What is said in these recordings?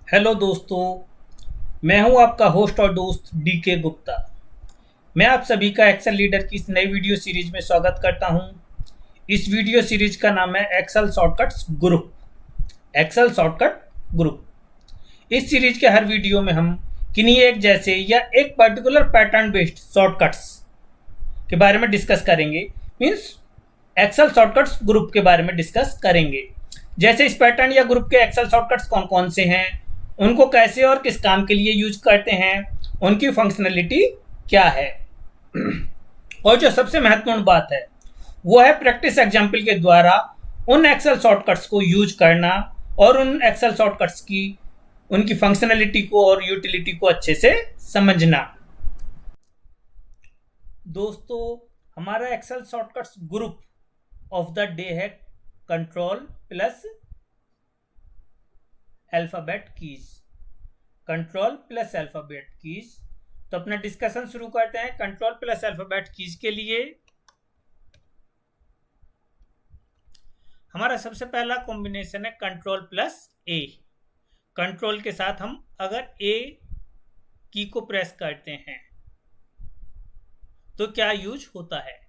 Hello दोस्तों। मैं हूं आपका होस्ट और दोस्त डीके गुप्ता। मैं आप सभी का एक्सेल लीडर की इस नई वीडियो सीरीज में स्वागत करता हूं। इस वीडियो सीरीज का नाम है Excel shortcuts group. Excel shortcut group. इस सीरीज के हर वीडियो में हम किन्हीं एक जैसे या एक पर्टिकुलर पैटर्न बेस्ड शॉर्टकट्स के बारे में डिस्कस करेंगे। मीन्स एक्सेल शॉर्टकट्स ग्रुप के बारे में डिस्कस करेंगे। जैसे इस पैटर्न या ग्रुप के एक्सेल शॉर्टकट्स कौन कौन से हैं, उनको कैसे और किस काम के लिए यूज करते हैं, उनकी फंक्शनलिटी क्या है, और जो सबसे महत्वपूर्ण बात है वो है प्रैक्टिस एग्जाम्पल के द्वारा उन एक्सेल शॉर्टकट्स को यूज करना और उन एक्सेल शॉर्टकट्स की उनकी फंक्शनलिटी को और यूटिलिटी को अच्छे से समझना। दोस्तों, हमारा Excel shortcuts group of the day है control plus alphabet keys. Control plus alphabet keys. तो अपना डिस्कशन शुरू करते हैं। कंट्रोल प्लस अल्फाबेट कीज के लिए हमारा सबसे पहला कॉम्बिनेशन है कंट्रोल प्लस ए। कंट्रोल के साथ हम अगर ए की को प्रेस करते हैं तो क्या यूज होता है।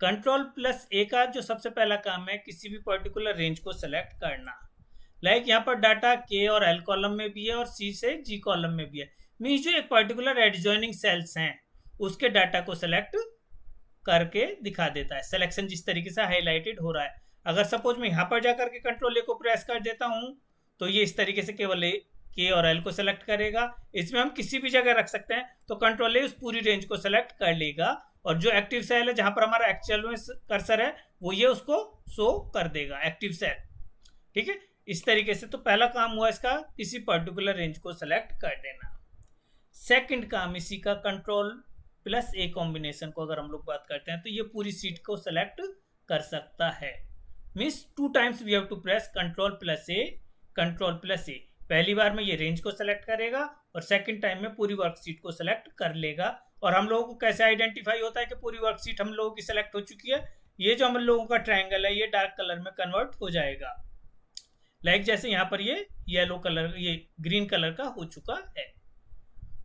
कंट्रोल प्लस ए का जो सबसे पहला काम है किसी भी पर्टिकुलर रेंज को सेलेक्ट करना। लाइक यहाँ पर डाटा के और एल कॉलम में भी है और सी से जी कॉलम में भी है। मीन्स जो एक पर्टिकुलर एडजॉइनिंग सेल्स हैं उसके डाटा को सेलेक्ट करके दिखा देता है। सिलेक्शन जिस तरीके से हाईलाइटेड हो रहा है, अगर सपोज मैं यहाँ पर जाकर के कंट्रोल ए को प्रेस कर देता हूँ तो ये इस तरीके से केवल के और एल को सेलेक्ट करेगा। इसमें हम किसी भी जगह रख सकते हैं तो कंट्रोल ए उस पूरी रेंज को सेलेक्ट कर लेगा और जो एक्टिव सेल है जहां पर हमारा एक्चुअल में कर्सर है वो ये उसको शो कर देगा, एक्टिव सेल। ठीक है, इस तरीके से तो पहला काम हुआ इसका किसी पर्टिकुलर रेंज को सेलेक्ट कर देना। सेकंड काम इसी का कंट्रोल प्लस ए कॉम्बिनेशन को अगर हम लोग बात करते हैं तो ये पूरी सीट को सेलेक्ट कर सकता है। Means 2 times we have to press control plus A, control plus A. पहली बार में ये रेंज को सेलेक्ट करेगा और सेकंड टाइम में पूरी वर्कशीट को सेलेक्ट कर लेगा। और हम लोगों को कैसे आइडेंटिफाई होता है कि पूरी वर्कशीट हम लोगों की सेलेक्ट हो चुकी है। ये जो हम लोगों का ट्रायंगल है ये डार्क कलर में कन्वर्ट हो जाएगा। लाइक जैसे यहाँ पर ये येलो कलर, ये ग्रीन कलर का हो चुका है।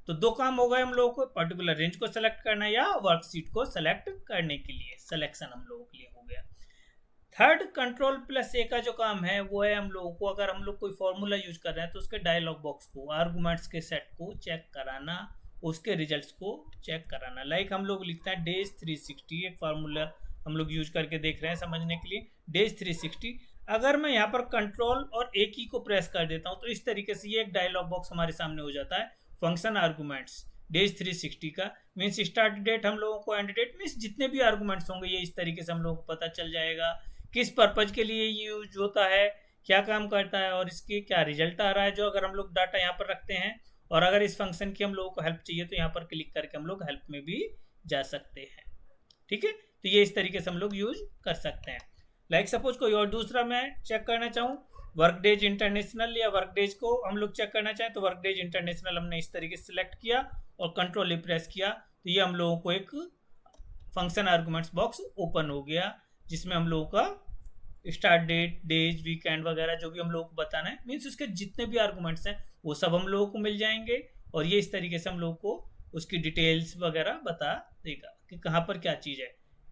तो 2 काम हो गए हम लोगों को, पर्टिकुलर रेंज को सेलेक्ट करना या वर्कशीट को सेलेक्ट करने के लिए। सिलेक्शन हम लोगों के लिए हो गया। थर्ड कंट्रोल प्लस ए का जो काम है वो है हम लोगों को अगर हम लोग कोई फॉर्मूला यूज कर रहे हैं तो उसके डायलॉग बॉक्स को, आर्गुमेंट्स के सेट को चेक कराना, उसके रिजल्ट्स को चेक कराना। लाइक हम लोग लिखते हैं डेज 360, एक फार्मूला हम लोग यूज करके देख रहे हैं समझने के लिए। डेज 360 अगर मैं यहाँ पर कंट्रोल और ए की को प्रेस कर देता हूँ तो इस तरीके से ये एक डायलॉग बॉक्स हमारे सामने हो जाता है। फंक्शन आर्गुमेंट्स डेज 360 का मीन्स स्टार्ट डेट हम लोगों को, एंड डेट मीन्स जितने भी आर्गुमेंट्स होंगे ये इस तरीके से हम लोगों को पता चल जाएगा किस पर्पज के लिए ये यूज होता है, क्या काम करता है और इसके क्या रिजल्ट आ रहा है जो अगर हम लोग डाटा यहाँ पर रखते हैं। और अगर इस फंक्शन की हम लोगों को हेल्प चाहिए तो यहाँ पर क्लिक करके हम लोग हेल्प में भी जा सकते हैं। ठीक है, तो ये इस तरीके से हम लोग यूज कर सकते हैं। लाइक सपोज कोई और दूसरा मैं चेक करना चाहूँ, वर्क डेज इंटरनेशनल या वर्क डेज को हम लोग चेक करना चाहें तो वर्क डेज इंटरनेशनल हमने इस तरीके से सिलेक्ट किया और कंट्रोल ए प्रेस किया तो ये हम लोगों को एक फंक्शन आर्गुमेंट्स बॉक्स ओपन हो गया जिसमें हम लोगों का स्टार्ट डेट, डेज, वीकेंड वगैरह जो भी हम लोगों को बताना है मीन्स उसके जितने भी आर्गुमेंट्स हैं वो सब हम लोगों को मिल जाएंगे और ये इस तरीके से हम लोगों को उसकी डिटेल्स वगैरह बता देगा कि कहाँ पर क्या चीज़ है।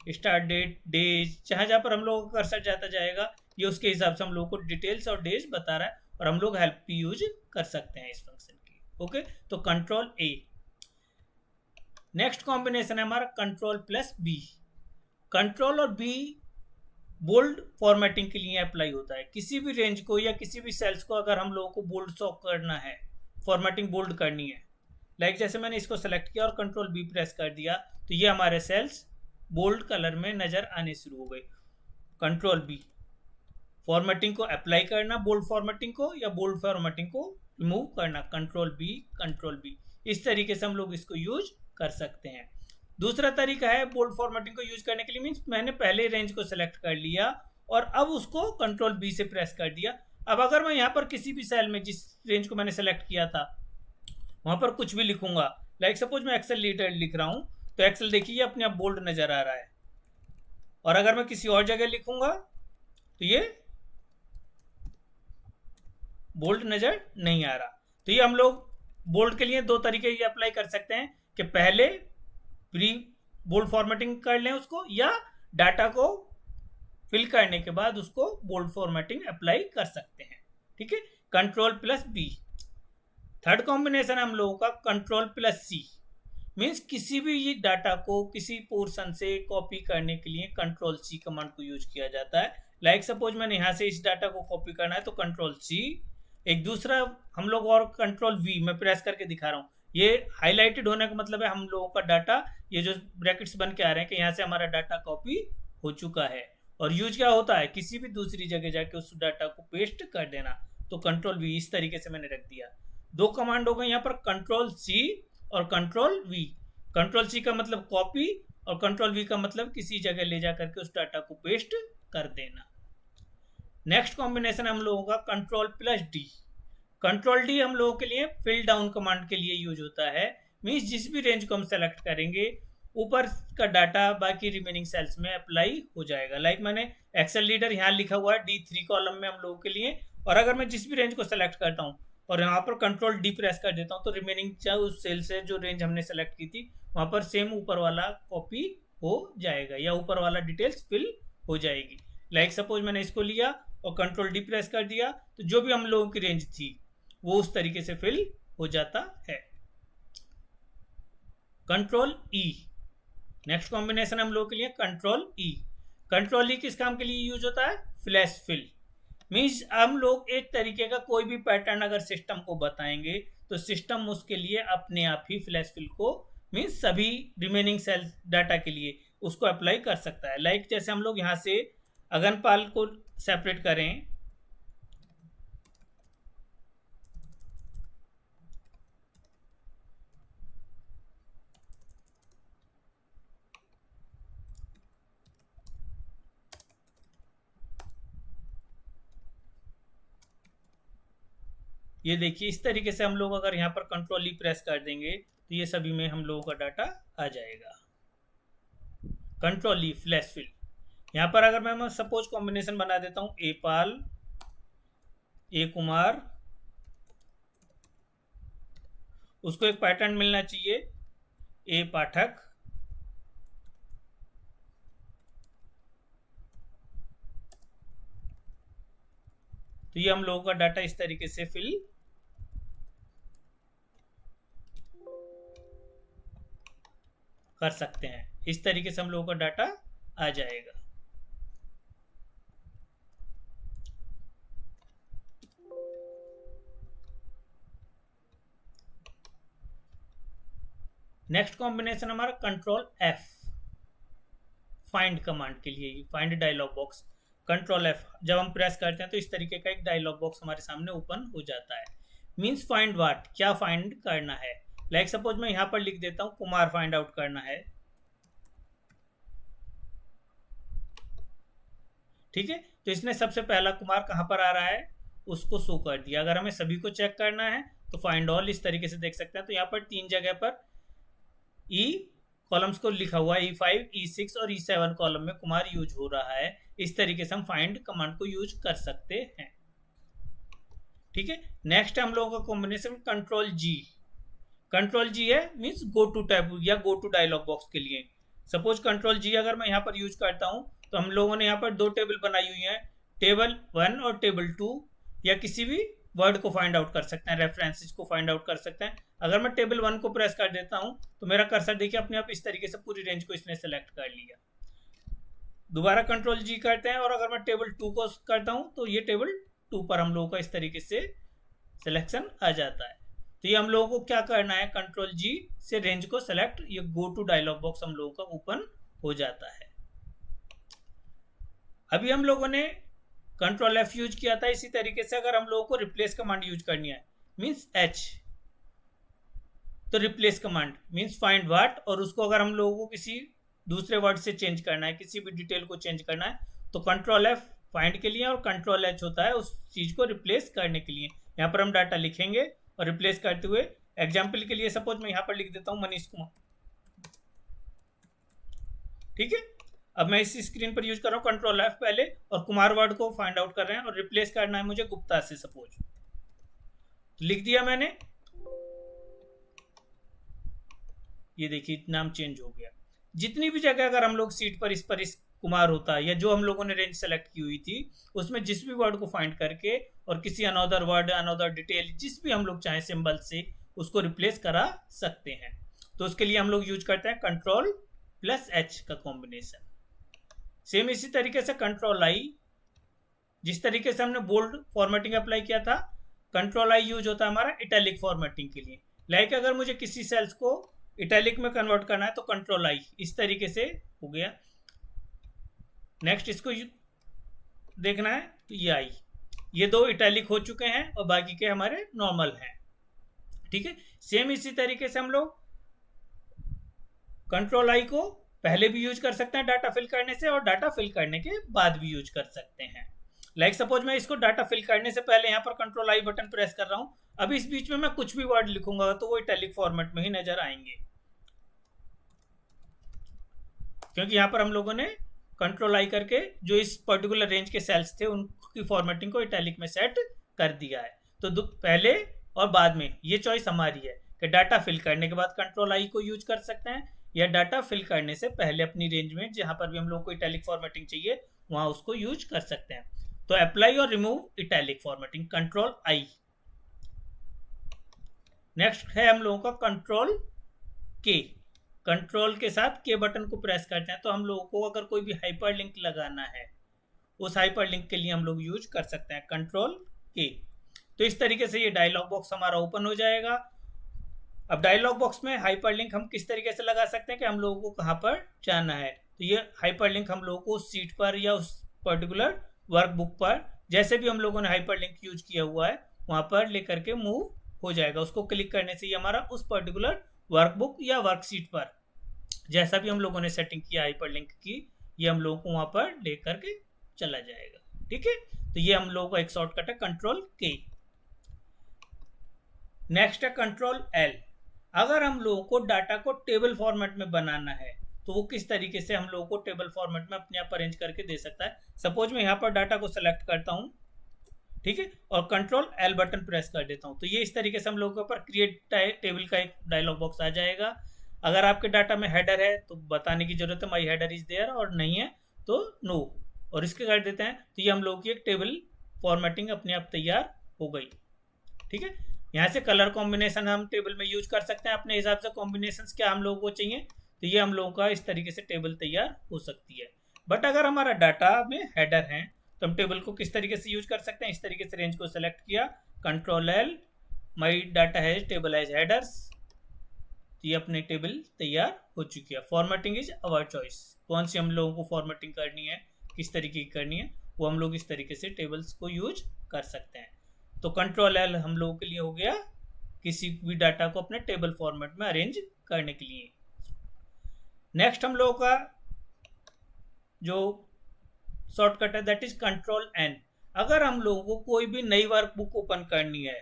स्टार्ट डेट, डेज, जहाँ पर हम लोगों का कर्सर जाता जाएगा ये उसके हिसाब से हम लोगों को डिटेल्स और डेज बता रहा है और हम लोग हेल्प भी यूज कर सकते हैं इस फंक्शन की। ओके, तो कंट्रोल ए। नेक्स्ट कॉम्बिनेशन है हमारा कंट्रोल प्लस बी। कंट्रोल और बी बोल्ड फॉर्मेटिंग के लिए अप्लाई होता है। किसी भी रेंज को या किसी भी सेल्स को अगर हम लोगों को बोल्ड शो करना है, फॉर्मेटिंग बोल्ड करनी है, लाइक जैसे मैंने इसको सेलेक्ट किया और कंट्रोल बी प्रेस कर दिया तो ये हमारे सेल्स बोल्ड कलर में नजर आने शुरू हो गई। कंट्रोल बी फॉर्मेटिंग को अप्लाई करना, बोल्ड फॉर्मेटिंग को या बोल्ड फॉर्मेटिंग को रिमूव करना, कंट्रोल बी, कंट्रोल बी। इस तरीके से हम लोग इसको यूज कर सकते हैं। दूसरा तरीका है बोल्ड फॉर्मेटिंग को यूज करने के लिए मीन्स मैंने पहले रेंज को सेलेक्ट कर लिया और अब उसको कंट्रोल बी से प्रेस कर दिया। अब अगर मैं यहाँ पर किसी भी सेल में जिस रेंज को मैंने सेलेक्ट किया था वहां पर कुछ भी लिखूंगा, लाइक सपोज मैं एक्सेल लीडर लिख रहा हूं तो एक्सेल देखिए ये अपने आप बोल्ड नजर आ रहा है और अगर मैं किसी और जगह लिखूंगा तो ये बोल्ड नजर नहीं आ रहा। तो ये हम लोग बोल्ड के लिए दो तरीके ये अप्लाई कर सकते हैं कि पहले प्री बोल्ड फॉर्मेटिंग कर लें उसको, या डाटा को फिल करने के बाद उसको बोल्ड फॉर्मेटिंग अप्लाई कर सकते हैं। ठीक है, control plus B. Third combination हम लोगों का कंट्रोल प्लस सी, मीन्स किसी भी ये डाटा को किसी पोर्शन से कॉपी करने के लिए कंट्रोल सी कमांड को यूज किया जाता है। लाइक सपोज मैंने यहाँ से इस डाटा को कॉपी करना है तो कंट्रोल सी, एक दूसरा हम लोग और कंट्रोल वी, मैं प्रेस करके दिखा रहा हूँ, ये हाईलाइटेड होने का मतलब है हम लोगों का डाटा, ये जो ब्रैकेट्स बन के आ रहे हैं कि यहाँ से हमारा डाटा कॉपी हो चुका है। और यूज क्या होता है, किसी भी दूसरी जगह जाके उस डाटा को पेस्ट कर देना, तो कंट्रोल वी इस तरीके से मैंने रख दिया। दो कमांड हो गए यहाँ पर, कंट्रोल सी और कंट्रोल वी। कंट्रोल सी का मतलब कॉपी और कंट्रोल वी का मतलब किसी जगह ले जा करके उस डाटा को पेस्ट कर देना। नेक्स्ट कॉम्बिनेशन हम लोगों का control plus D. Control D हम लोगों के लिए फिल डाउन कमांड के लिए यूज होता है, मीन्स जिस भी रेंज को हम सेलेक्ट करेंगे ऊपर का डाटा बाकी रिमेनिंग सेल्स में अप्लाई हो जाएगा। लाइक मैंने एक्सेल लीडर यहाँ लिखा हुआ है D3 कॉलम में हम लोगों के लिए, और अगर मैं जिस भी रेंज को सेलेक्ट करता हूँ और यहाँ पर कंट्रोल डी प्रेस कर देता हूँ तो रिमेनिंग उस सेल से जो रेंज हमने सेलेक्ट की थी वहाँ पर सेम ऊपर वाला कॉपी हो जाएगा या ऊपर वाला डिटेल्स फिल हो जाएगी। लाइक सपोज मैंने इसको लिया और कंट्रोल डी प्रेस कर दिया तो जो भी हम लोगों की रेंज थी वो उस तरीके से फिल हो जाता है। कंट्रोल ई, नेक्स्ट कॉम्बिनेशन हम लोगों के लिए कंट्रोल ई। कंट्रोल ई किस काम के लिए यूज होता है, फ्लैश फिल। मीन्स हम लोग एक तरीके का कोई भी पैटर्न अगर सिस्टम को बताएंगे तो सिस्टम उसके लिए अपने आप ही फ्लैश फिल को, मीन्स सभी रिमेनिंग सेल डाटा के लिए उसको अप्लाई कर सकता है। लाइक जैसे हम लोग यहाँ से अगनपाल को सेपरेट करें, ये देखिए इस तरीके से हम लोग अगर यहाँ पर कंट्रोल ई प्रेस कर देंगे तो ये सभी में हम लोगों का डाटा आ जाएगा। Control E flash fill. यहाँ पर अगर मैं सपोज कॉम्बिनेशन बना देता हूँ ए पाल, ए कुमार, उसको एक पैटर्न मिलना चाहिए ए पाठक, तो ये हम लोगों का डाटा इस तरीके से फिल कर सकते हैं। इस तरीके से हम लोगों का डाटा आ जाएगा। नेक्स्ट कॉम्बिनेशन हमारा कंट्रोल एफ, फाइंड कमांड के लिए, find dialog box. Control F जब हम प्रेस करते हैं तो इस तरीके का एक डायलॉग बॉक्स हमारे सामने ओपन हो जाता है। मीन्स फाइंड व्हाट, क्या फाइंड करना है। लाइक सपोज मैं यहां पर लिख देता हूं कुमार फाइंड आउट करना है। ठीक है, तो इसने सबसे पहला कुमार कहां पर आ रहा है उसको शो कर दिया। अगर हमें सभी को चेक करना है तो फाइंड ऑल इस तरीके से देख सकते हैं। तो यहाँ पर 3 जगह पर ई कॉलम्स को लिखा हुआ है, E5, E6 और E7 कॉलम में कुमार यूज हो रहा है। इस तरीके से हम फाइंड कमांड को यूज कर सकते हैं। ठीक है, नेक्स्ट हम लोगों का कॉम्बिनेशन कंट्रोल जी। कंट्रोल जी है मीन्स गो टू टैब या गो टू डायलॉग बॉक्स के लिए। सपोज कंट्रोल जी अगर मैं यहाँ पर यूज करता हूँ तो हम लोगों ने यहाँ पर 2 टेबल बनाई हुई हैं, टेबल 1 और टेबल 2, या किसी भी वर्ड को फाइंड आउट कर सकते हैं, रेफरेंसेस को फाइंड आउट कर सकते हैं। अगर मैं टेबल 1 को प्रेस कर देता हूँ तो मेरा कर्सर देखिए अपने आप इस तरीके से पूरी रेंज को इसने सेलेक्ट कर लिया। दोबारा कंट्रोल जी करते हैं और अगर मैं टेबल 2 को करता हूँ तो ये टेबल 2 पर हम लोगों का इस तरीके से सिलेक्शन आ जाता है। तो ये हम लोगों को क्या करना है, कंट्रोल जी से रेंज को सेलेक्ट, ये गो टू डायलॉग बॉक्स हम लोगों का ओपन हो जाता है। अभी हम लोगों ने कंट्रोल एफ यूज किया था। इसी तरीके से अगर हम लोगों को रिप्लेस कमांड यूज करनी है मीन्स एच, तो replace command means find what, और उसको अगर हम लोगों को किसी दूसरे वर्ड से चेंज करना है, किसी भी डिटेल को चेंज करना है तो कंट्रोल एफ फाइंड के लिए और कंट्रोल एच होता है उस चीज को रिप्लेस करने के लिए। यहाँ पर हम डाटा लिखेंगे और रिप्लेस करते हुए, एग्जाम्पल के लिए सपोज मैं यहाँ पर लिख देता हूँ मनीष कुमार। ठीक है, अब मैं इस स्क्रीन पर यूज कर रहा हूँ कंट्रोल एफ पहले, और कुमार वर्ड को फाइंड आउट कर रहे हैं और रिप्लेस करना है मुझे गुप्ता से सपोज। तो लिख दिया मैंने, ये देखिए नाम चेंज हो गया। जितनी भी जगह अगर हम लोग सीट पर इस कुमार होता है या जो हम लोगों ने रेंज सेलेक्ट की हुई थी उसमें जिस भी वर्ड को फाइंड करके और किसी अनदर वर्ड अनदर डिटेल जिस भी हम लोग चाहे सिंबल से उसको रिप्लेस करा सकते हैं। तो उसके लिए हम लोग यूज करते हैं कंट्रोल प्लस एच का कॉम्बिनेशन। सेम इसी तरीके से कंट्रोल आई, जिस तरीके से हमने बोल्ड फॉर्मेटिंग अप्लाई किया था, कंट्रोल आई यूज होता है हमारा इटैलिक फॉर्मेटिंग के लिए। लाइक अगर मुझे किसी सेल्स को इटैलिक में कन्वर्ट करना है तो कंट्रोल आई, इस तरीके से हो गया। नेक्स्ट इसको देखना है तो ये आई, ये दो इटैलिक हो चुके हैं और बाकी के हमारे नॉर्मल हैं। ठीक है, सेम इसी तरीके से हम लोग कंट्रोल आई को पहले भी यूज कर सकते हैं डाटा फिल करने से और डाटा फिल करने के बाद भी यूज कर सकते हैं। लाइक सपोज मैं इसको डाटा फिल करने से पहले यहाँ पर कंट्रोल आई बटन प्रेस कर रहा हूँ, अभी इस बीच में मैं कुछ भी वर्ड लिखूंगा तो वो इटैलिक फॉर्मेट में ही नजर आएंगे, क्योंकि यहाँ पर हम लोगों ने कंट्रोल आई करके जो इस पर्टिकुलर रेंज के सेल्स थे उनकी फॉर्मेटिंग को इटैलिक में सेट कर दिया है। तो पहले और बाद में ये चॉइस हमारी है कि डाटा फिल करने के बाद कंट्रोल आई को यूज कर सकते हैं या डाटा फिल करने से पहले अपनी रेंज में जहां पर भी हम लोग को इटैलिक फॉर्मेटिंग चाहिए वहां उसको यूज कर सकते हैं। तो अप्लाई और remove italic formatting control I. Next है हम लोगों का कंट्रोल के। कंट्रोल के साथ के बटन को प्रेस करते हैं तो हम लोगों को अगर कोई भी हाइपर लिंक लगाना है उस हाइपर लिंक के लिए हम लोग यूज कर सकते हैं कंट्रोल के। तो इस तरीके से ये डायलॉग बॉक्स हमारा ओपन हो जाएगा। अब डायलॉग बॉक्स में हाइपर लिंक हम किस तरीके से लगा सकते हैं कि हम लोगों को कहाँ पर जाना है। तो ये हाइपर लिंक हम लोगों को उस सीट पर या उस पर्टिकुलर वर्कबुक पर जैसे भी हम लोगों ने हाइपर लिंक यूज किया हुआ है वहां पर लेकर के मूव हो जाएगा। उसको क्लिक करने से ये हमारा उस पर्टिकुलर वर्कबुक या वर्कशीट पर जैसा भी हम लोगों ने सेटिंग किया हाइपर लिंक की ये हम लोगों को वहां पर लेकर के चला जाएगा। ठीक है, तो ये हम लोगों का एक शॉर्टकट है कंट्रोल के। नेक्स्ट है कंट्रोल एल। अगर हम लोगों को डाटा को टेबल फॉर्मेट में बनाना है तो वो किस तरीके से हम लोगों को टेबल फॉर्मेट में अपने आप अरेंज करके दे सकता है। सपोज मैं यहाँ पर डाटा को सेलेक्ट करता हूँ, ठीक है, और कंट्रोल एल बटन प्रेस कर देता हूँ तो ये इस तरीके से हम लोगों के ऊपर क्रिएट टेबल का एक डायलॉग बॉक्स आ जाएगा। अगर आपके डाटा में हेडर है तो बताने की जरूरत है माई हेडर इज देयर, और नहीं है तो नो, और इसके कर देते हैं तो ये हम लोगों की एक टेबल फॉर्मेटिंग अपने आप तैयार हो गई। ठीक है, यहाँ से कलर कॉम्बिनेशन हम टेबल में यूज कर सकते हैं अपने हिसाब से। कॉम्बिनेशन क्या हम लोगों को चाहिए तो ये हम लोगों का इस तरीके से टेबल तैयार हो सकती है। बट अगर हमारा डाटा में हेडर है तो हम टेबल को किस तरीके से यूज कर सकते हैं। इस तरीके से रेंज को सेलेक्ट किया, कंट्रोल एल, माई डाटा है टेबल एज हेडर्स, तो ये अपनी टेबल तैयार हो चुकी है। फॉर्मेटिंग इज अवर चॉइस, कौन सी हम लोगों को फॉर्मेटिंग करनी है, किस तरीके की करनी है, वो हम लोग इस तरीके से टेबल्स को यूज कर सकते हैं। तो कंट्रोल एल हम लोगों के लिए हो गया किसी भी डाटा को अपने टेबल फॉर्मेट में अरेंज करने के लिए। नेक्स्ट हम लोगों का जो शॉर्टकट है दैट इज कंट्रोल एन। अगर हम लोगों को कोई भी नई वर्कबुक ओपन करनी है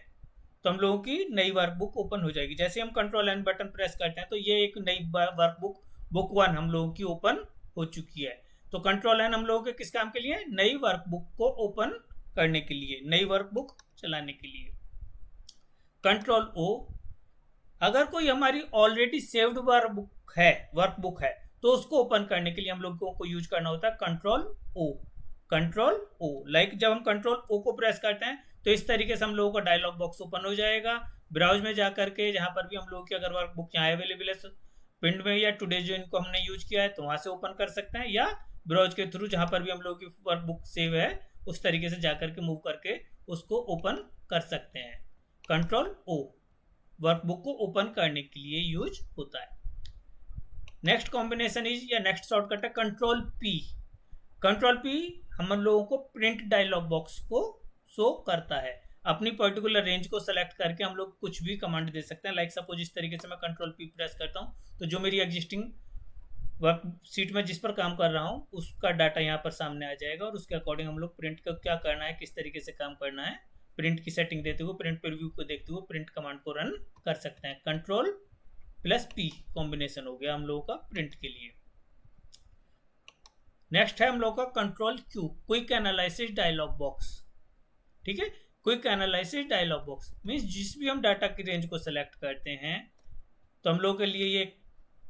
तो हम लोगों की नई वर्कबुक ओपन हो जाएगी। जैसे हम कंट्रोल एन बटन प्रेस करते हैं तो ये एक नई वर्कबुक बुक 1 हम लोगों की ओपन हो चुकी है। तो कंट्रोल एन हम लोगों के किस काम के लिए, नई वर्कबुक को ओपन करने के लिए, नई वर्कबुक चलाने के लिए। कंट्रोल ओ, अगर कोई हमारी ऑलरेडी सेव्ड वर्कबुक है तो उसको ओपन करने के लिए हम लोगों को यूज करना होता है control O. Control O, like जब हम कंट्रोल ओ को प्रेस करते हैं तो इस तरीके से हम लोगों का डायलॉग बॉक्स ओपन हो जाएगा। ब्राउज में जाकर के जहां पर भी हम लोगों की अगर वर्कबुक यहाँ अवेलेबल है पिंड में या टुडे जो इनको हमने यूज किया है तो वहां से ओपन कर सकते हैं, या ब्राउज के थ्रू जहां पर भी हम लोगों की वर्कबुक सेव है उस तरीके से जाकर के मूव करके उसको ओपन कर सकते हैं। कंट्रोल ओ वर्कबुक को ओपन करने के लिए यूज होता है। नेक्स्ट कॉम्बिनेशन इज या नेक्स्ट शॉर्टकट है कंट्रोल पी। कंट्रोल पी हम लोगों को प्रिंट डायलॉग बॉक्स को शो करता है। अपनी पर्टिकुलर रेंज को सेलेक्ट करके हम लोग कुछ भी कमांड दे सकते हैं। लाइक सपोज इस तरीके से मैं कंट्रोल पी प्रेस करता हूं तो जो मेरी एग्जिस्टिंग वर्कशीट में जिस पर काम कर रहा हूं उसका डाटा यहाँ पर सामने आ जाएगा और उसके अकॉर्डिंग हम लोग प्रिंट का क्या करना है, किस तरीके से काम करना है, प्रिंट की सेटिंग देते हुए, प्रिंट प्रीव्यू को देखते हुए प्रिंट कमांड को रन कर सकते हैं। कंट्रोल प्लस पी कॉम्बिनेशन हो गया हम लोगों का प्रिंट के लिए। नेक्स्ट है हम लोग का control Q, quick analysis dialog box. ठीक है, quick analysis dialog box means जिस भी हम डाटा की रेंज को सेलेक्ट करते हैं तो हम लोगों के लिए ये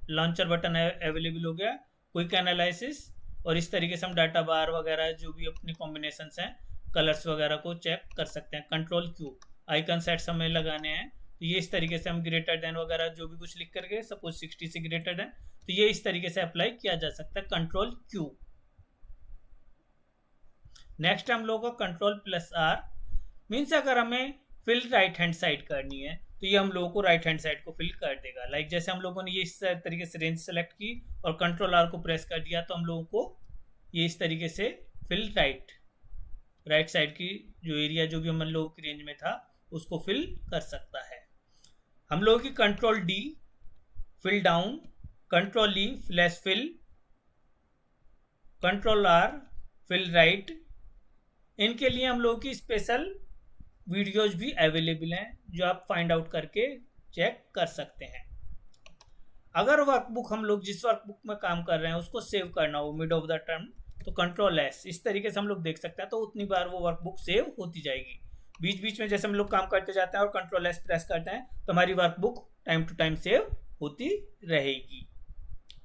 लॉन्चर बटन अवेलेबल हो गया, क्विक एनालिसिस, और इस तरीके से हम डाटा बार वगैरह जो भी अपनी कॉम्बिनेशंस हैं कलर्स वगैरह को चेक कर सकते हैं। कंट्रोल क्यू आइकन सेट्स हमें लगाने हैं, तो ये इस तरीके से हम ग्रेटर देन वगैरह जो भी कुछ लिख करके सपोज 60 से ग्रेटर देन, तो ये इस तरीके से अप्लाई किया जा सकता है कंट्रोल क्यू। नेक्स्ट हम लोगों का कंट्रोल प्लस आर मीन्स अगर हमें फिल राइट हैंड साइड करनी है तो ये हम लोगों को राइट हैंड साइड को फिल कर देगा। लाइक जैसे हम लोगों ने ये इस तरीके से रेंज सेलेक्ट की और कंट्रोल आर को प्रेस कर दिया तो हम लोगों को ये इस तरीके से फिल राइट साइड की जो एरिया जो भी हम लोगों की रेंज में था उसको फिल कर सकता है। हम लोगों की control D fill down, control E flash fill, control R fill right, इनके लिए हम लोगों की स्पेशल वीडियोज भी अवेलेबल हैं जो आप फाइंड आउट करके चेक कर सकते हैं। अगर वर्कबुक हम लोग जिस वर्कबुक में काम कर रहे हैं उसको सेव करना हो मिड ऑफ द टर्म तो कंट्रोल एस, इस तरीके से हम लोग देख सकते हैं, तो उतनी बार वो वर्कबुक सेव होती जाएगी। बीच बीच में जैसे हम लोग काम करते जाते हैं और कंट्रोल एस प्रेस करते हैं तो हमारी workbook time to time save होती रहेगी।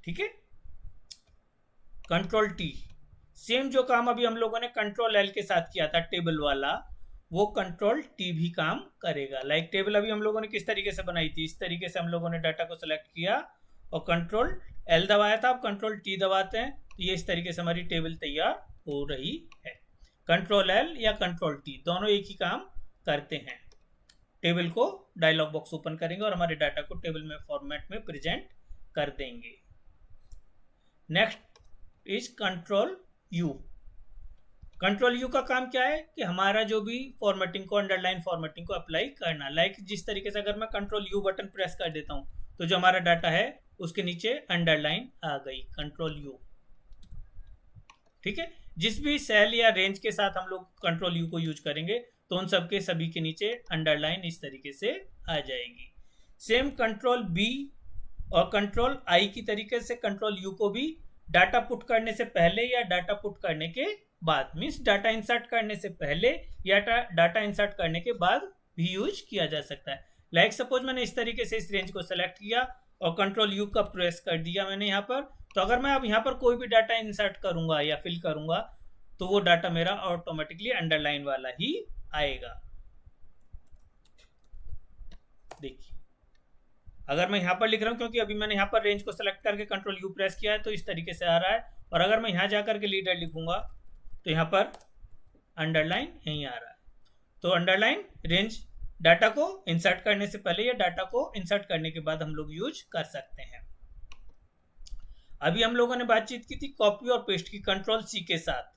ठीक है। कंट्रोल टी, सेम जो काम अभी हम लोगों ने कंट्रोल एल के साथ किया था टेबल वाला, वो कंट्रोल टी भी काम करेगा। लाइक टेबल अभी हम लोगों ने किस तरीके से बनाई थी, इस तरीके से हम लोगों ने डाटा को सिलेक्ट किया और कंट्रोल एल दबाया था, अब कंट्रोल टी दबाते हैं तो ये इस तरीके से हमारी टेबल तैयार हो रही है। कंट्रोल एल या कंट्रोल टी दोनों एक ही काम करते हैं। टेबल को डायलॉग बॉक्स ओपन करेंगे और हमारे डाटा को टेबल में फॉर्मेट में प्रेजेंट कर देंगे। Next is control you. Control you का काम क्या है कि हमारा जो भी फॉर्मेटिंग को अंडरलाइन फॉर्मेटिंग को अप्लाई करना। लाइक जिस तरीके से अगर मैं कंट्रोल यू बटन प्रेस कर देता हूं तो जो हमारा डाटा है उसके नीचे अंडरलाइन आ गई, कंट्रोल यू। ठीक है। जिस भी सेल या रेंज के साथ हम लोग कंट्रोल यू को यूज करेंगे तो उन सबके सभी के नीचे अंडरलाइन इस तरीके से आ जाएगी। सेम कंट्रोल बी और कंट्रोल आई की तरीके से कंट्रोल यू को भी डाटा पुट करने से पहले या डाटा पुट करने के बाद मीन्स डाटा इंसर्ट करने से पहले या डाटा इंसर्ट करने के बाद भी यूज किया जा सकता है। लाइक सपोज मैंने इस तरीके से इस रेंज को सेलेक्ट किया और कंट्रोल यू का प्रेस कर दिया मैंने यहाँ पर, तो अगर मैं अब यहाँ पर कोई भी डाटा इंसर्ट करूंगा या फिल करूंगा तो वो डाटा मेरा ऑटोमेटिकली अंडरलाइन वाला ही आएगा। देखिए अगर मैं यहाँ पर लिख रहा हूँ क्योंकि अभी मैंने यहाँ पर रेंज को सेलेक्ट करके कंट्रोल यू प्रेस किया है तो इस तरीके से आ रहा है, और अगर मैं यहाँ जाकर के लीडर लिखूंगा तो यहाँ पर अंडरलाइन यहीं आ रहा है। तो अंडरलाइन रेंज डाटा को इंसर्ट करने से पहले या डाटा को इंसर्ट करने के बाद हम लोग यूज कर सकते हैं। अभी हम लोगों ने बातचीत की थी कॉपी और पेस्ट की कंट्रोल सी के साथ।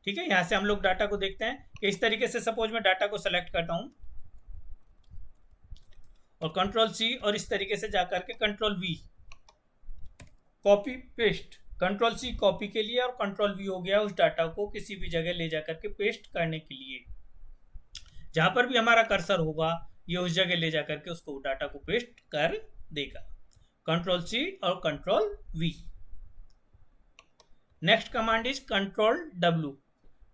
ठीक है। यहां से हम लोग डाटा को देखते हैं कि इस तरीके से सपोज मैं डाटा को सेलेक्ट करता हूं और कंट्रोल सी और इस तरीके से जाकर के control V copy paste, control C copy के लिए और कंट्रोल वी हो गया उस डाटा को किसी भी जगह ले जाकर के पेस्ट करने के लिए। जहां पर भी हमारा कर्सर होगा ये उस जगह ले जाकर के उसको डाटा को पेस्ट कर देगा। कंट्रोल सी और control we. Next command is control W.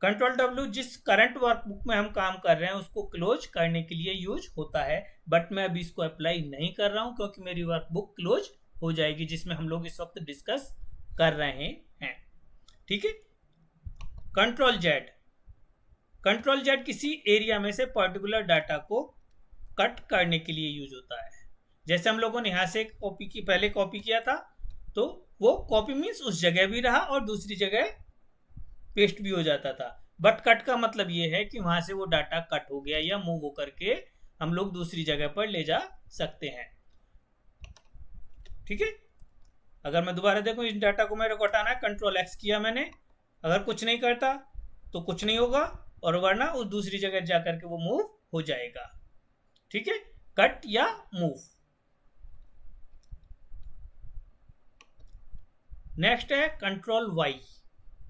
Control W जिस करंट वर्कबुक में हम काम कर रहे हैं उसको क्लोज करने के लिए यूज होता है, बट मैं अभी इसको अप्लाई नहीं कर रहा हूं क्योंकि मेरी वर्कबुक क्लोज हो जाएगी जिसमें हम लोग इस वक्त डिस्कस कर रहे हैं। ठीक है। Control Z. कंट्रोल जेड किसी एरिया में से पर्टिकुलर डाटा को कट करने के लिए यूज होता है। जैसे हम लोगों ने यहां से कॉपी की पहले कॉपी किया था तो वो कॉपी मीन्स उस जगह भी रहा और दूसरी जगह पेस्ट भी हो जाता था, बट कट का मतलब ये है कि वहां से वो डाटा कट हो गया या मूव होकर के हम लोग दूसरी जगह पर ले जा सकते हैं। ठीक है। अगर मैं दोबारा देखूं इस डाटा को मेरे को हटाना है, कंट्रोल एक्स किया मैंने, अगर कुछ नहीं करता तो कुछ नहीं होगा और वरना उस दूसरी जगह जाकर के वो मूव हो जाएगा। ठीक है। कट या मूव। नेक्स्ट है control Y.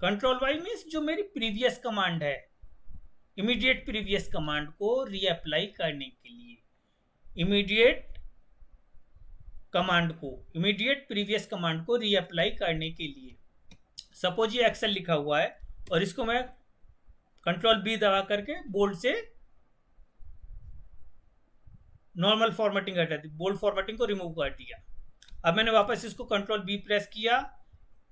Control Y means जो मेरी प्रीवियस कमांड है, इमीडिएट प्रीवियस कमांड को रीअप्लाई करने के लिए, इमीडिएट प्रीवियस कमांड को रीअप्लाई करने के लिए। सपोज ये एक्सेल लिखा हुआ है और इसको मैं कंट्रोल बी दबा करके बोल्ड से नॉर्मल फॉर्मेटिंग हटा दी, बोल्ड फॉर्मेटिंग को रिमूव कर दिया। अब मैंने वापस इसको कंट्रोल बी प्रेस किया,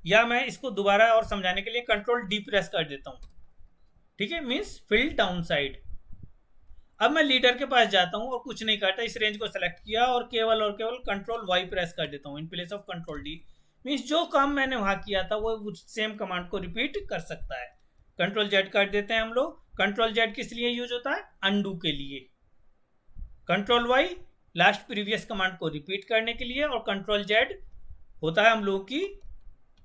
या मैं इसको दोबारा और समझाने के लिए कंट्रोल डी प्रेस कर देता हूँ, ठीक है, मीन्स फिल डाउन साइड। अब मैं लीडर के पास जाता हूँ और कुछ नहीं करता, इस रेंज को सेलेक्ट किया और केवल कंट्रोल वाई प्रेस कर देता हूँ in place of control D. Means जो काम मैंने वहां किया था वो सेम कमांड को रिपीट कर सकता है। कंट्रोल जेड कर देते हैं हम लोग। कंट्रोल जेड किस लिए यूज होता है? अनडू के लिए। Control Y last previous command को रिपीट करने के लिए, और कंट्रोल जेड होता है हम लोगों की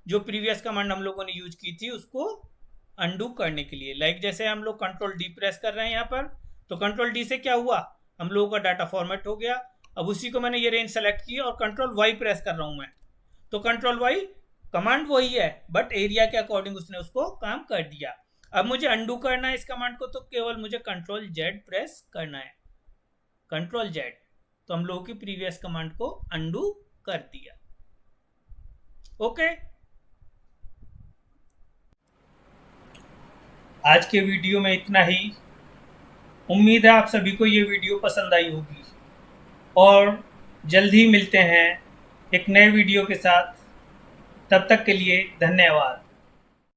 जो प्रीवियस कमांड हम लोगों ने यूज की थी उसको अनडू करने के लिए। लाइक जैसे हम लोग कंट्रोल डी प्रेस कर रहे हैं यहाँ पर, तो कंट्रोल डी से क्या हुआ, हम लोगों का डाटा फॉर्मेट हो गया। अब उसी को मैंने ये रेंज सेलेक्ट की और कंट्रोल वाई प्रेस कर रहा हूं मैं, तो कंट्रोल वाई कमांड वही है बट एरिया के अकॉर्डिंग उसने उसको काम कर दिया। अब मुझे अंडू करना है इस कमांड को, तो केवल मुझे कंट्रोल जेड प्रेस करना है, कंट्रोल जेड, तो हम लोगों की प्रीवियस कमांड को अंडू कर दिया। ओके, आज के वीडियो में इतना ही। उम्मीद है आप सभी को ये वीडियो पसंद आई होगी, और जल्द ही मिलते हैं एक नए वीडियो के साथ। तब तक के लिए धन्यवाद।